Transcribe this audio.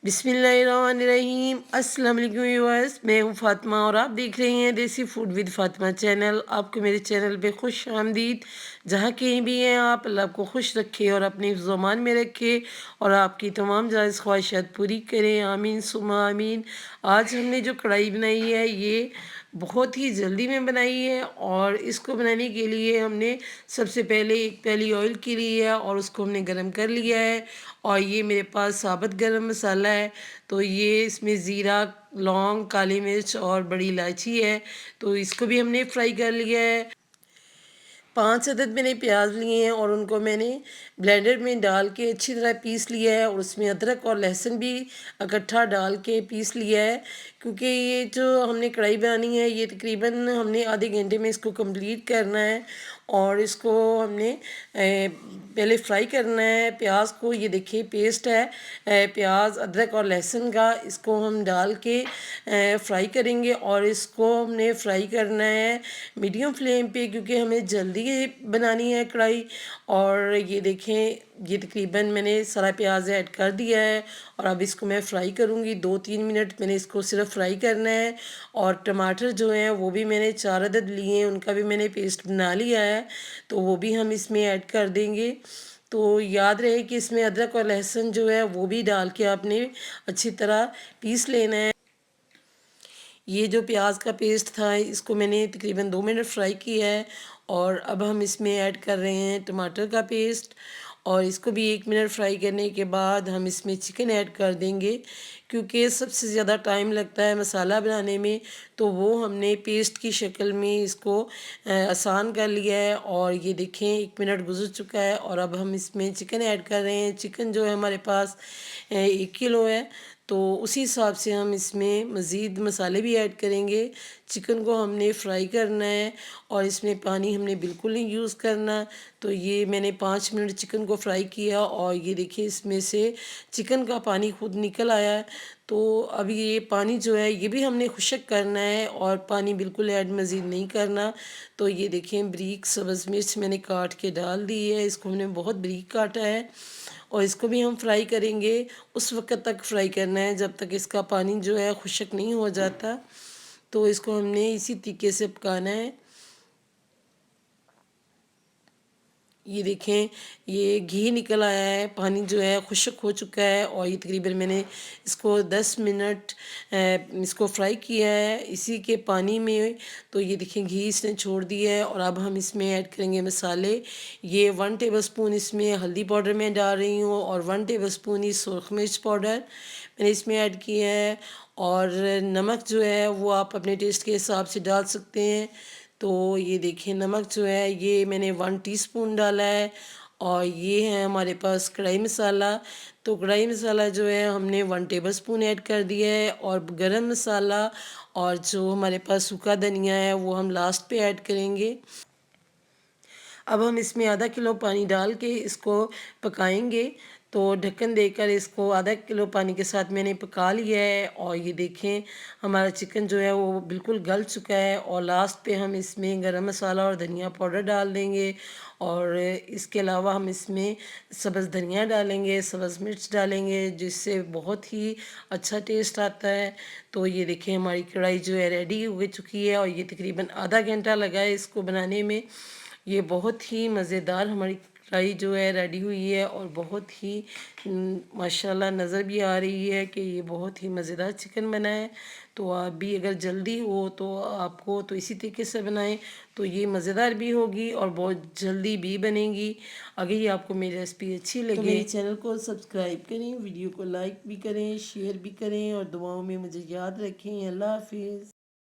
बिस्मिल्लाहिर्रहमानिर्रहीम। अस्सलाम वालेकुम व्यूअर्स, मैं हूँ फ़ातिमा और आप देख रहे हैं देसी फूड विद फ़ातिमा चैनल। आपको मेरे चैनल पे खुश आमदीद। जहाँ कहीं भी हैं आप, अल्लाह आपको खुश रखे और अपने हिफ्ज़-ओ-अमान में रखे और आपकी तमाम जायज़ ख्वाहिशात पूरी करें। आमीन सुम्मा आमीन। आज हमने जो कढ़ाई बनाई है ये बहुत ही जल्दी में बनाई है और इसको बनाने के लिए हमने सबसे पहले एक प्याली ऑयल की ली है और उसको हमने गरम कर लिया है। और ये मेरे पास साबुत गरम मसाला है, तो ये इसमें ज़ीरा, लौंग, काली मिर्च और बड़ी इलायची है, तो इसको भी हमने फ्राई कर लिया है। 5 अदद मैंने प्याज लिए हैं और उनको मैंने ब्लेंडर में डाल के अच्छी तरह पीस लिया है और उसमें अदरक और लहसुन भी इकट्ठा डाल के पीस लिया है। क्योंकि ये जो हमने कढ़ाई बनानी है ये तकरीबन हमने आधे घंटे में इसको कंप्लीट करना है और इसको हमने पहले फ्राई करना है प्याज को। ये देखिए पेस्ट है प्याज, अदरक और लहसुन का, इसको हम डाल के फ्राई करेंगे और इसको हमने फ्राई करना है मीडियम फ्लेम पे, क्योंकि हमें जल्दी बनानी है कढ़ाई। और ये देखें ये तकरीबन मैंने सारा प्याज ऐड कर दिया है और अब इसको मैं फ्राई करूँगी। 2-3 मिनट मैंने इसको सिर्फ फ्राई करना है। और टमाटर जो हैं वो भी मैंने 4 अदद लिए हैं, उनका भी मैंने पेस्ट बना लिया है, तो वो भी हम इसमें ऐड कर देंगे। तो याद रहे कि इसमें अदरक और लहसुन जो है वो भी डाल के आपने अच्छी तरह पीस लेना है। ये जो प्याज का पेस्ट था इसको मैंने तकरीबन 2 मिनट फ्राई किया है और अब हम इसमें ऐड कर रहे हैं टमाटर का पेस्ट और इसको भी 1 मिनट फ्राई करने के बाद हम इसमें चिकन ऐड कर देंगे। क्योंकि सबसे ज़्यादा टाइम लगता है मसाला बनाने में, तो वो हमने पेस्ट की शक्ल में इसको आसान कर लिया है। और ये देखें 1 मिनट गुजर चुका है और अब हम इसमें चिकन ऐड कर रहे हैं। चिकन जो है हमारे पास 1 किलो है, तो उसी हिसाब से हम इसमें मज़ीद मसाले भी ऐड करेंगे। चिकन को हमने फ्राई करना है और इसमें पानी हमने बिल्कुल नहीं यूज़ करना। तो ये मैंने 5 मिनट चिकन को फ्राई किया और ये देखिए इसमें से चिकन का पानी खुद निकल आया है। तो अब ये पानी जो है ये भी हमने खुश्क करना है और पानी बिल्कुल ऐड मज़ीद नहीं करना। तो ये देखें बारीक सब्ज़ मिर्च मैंने काट के डाल दी है, इसको हमने बहुत बारीक काटा है और इसको भी हम फ्राई करेंगे। उस वक़्त तक फ्राई करना है जब तक इसका पानी जो है खुश्क नहीं हो जाता, तो इसको हमने इसी तरीके से पकाना है। ये देखें ये घी निकल आया है, पानी जो है खुश्क हो चुका है और ये तकरीबन मैंने इसको 10 मिनट इसको फ्राई किया है इसी के पानी में। तो ये देखें घी इसने छोड़ दिया है और अब हम इसमें ऐड करेंगे मसाले। ये 1 टेबलस्पून इसमें हल्दी पाउडर मैं डाल रही हूँ और 1 टेबलस्पून ही सुरख मिर्च पाउडर मैंने इसमें ऐड किया है। और नमक जो है वो आप अपने टेस्ट के हिसाब से डाल सकते हैं। तो ये देखिए नमक जो है ये मैंने 1 टीस्पून डाला है। और ये है हमारे पास कढ़ाई मसाला। तो कढ़ाई मसाला जो है हमने 1 टेबलस्पून ऐड कर दिया है और गरम मसाला और जो हमारे पास सूखा धनिया है वो हम लास्ट पे ऐड करेंगे। अब हम इसमें आधा किलो पानी डाल के इसको पकाएंगे। तो ढक्कन देकर इसको आधा किलो पानी के साथ मैंने पका लिया है और ये देखें हमारा चिकन जो है वो बिल्कुल गल चुका है। और लास्ट पे हम इसमें गरम मसाला और धनिया पाउडर डाल देंगे और इसके अलावा हम इसमें सब्ज़ धनिया डालेंगे, सब्ज़ मिर्च डालेंगे, जिससे बहुत ही अच्छा टेस्ट आता है। तो ये देखें हमारी कढ़ाई जो है रेडी हो चुकी है और ये तकरीबन आधा घंटा लगा है इसको बनाने में। ये बहुत ही मज़ेदार हमारी कढ़ाई जो है रेडी हुई है और बहुत ही माशाल्लाह नज़र भी आ रही है कि ये बहुत ही मज़ेदार चिकन बना है। तो आप भी अगर जल्दी हो तो आपको तो इसी तरीके से बनाएं, तो ये मज़ेदार भी होगी और बहुत जल्दी भी बनेगी। अगर ये आपको मेरी रेसिपी अच्छी लगे तो मेरे चैनल को सब्सक्राइब करें, वीडियो को लाइक भी करें, शेयर भी करें और दुआओं में मुझे याद रखें। अल्लाह हाफिज़।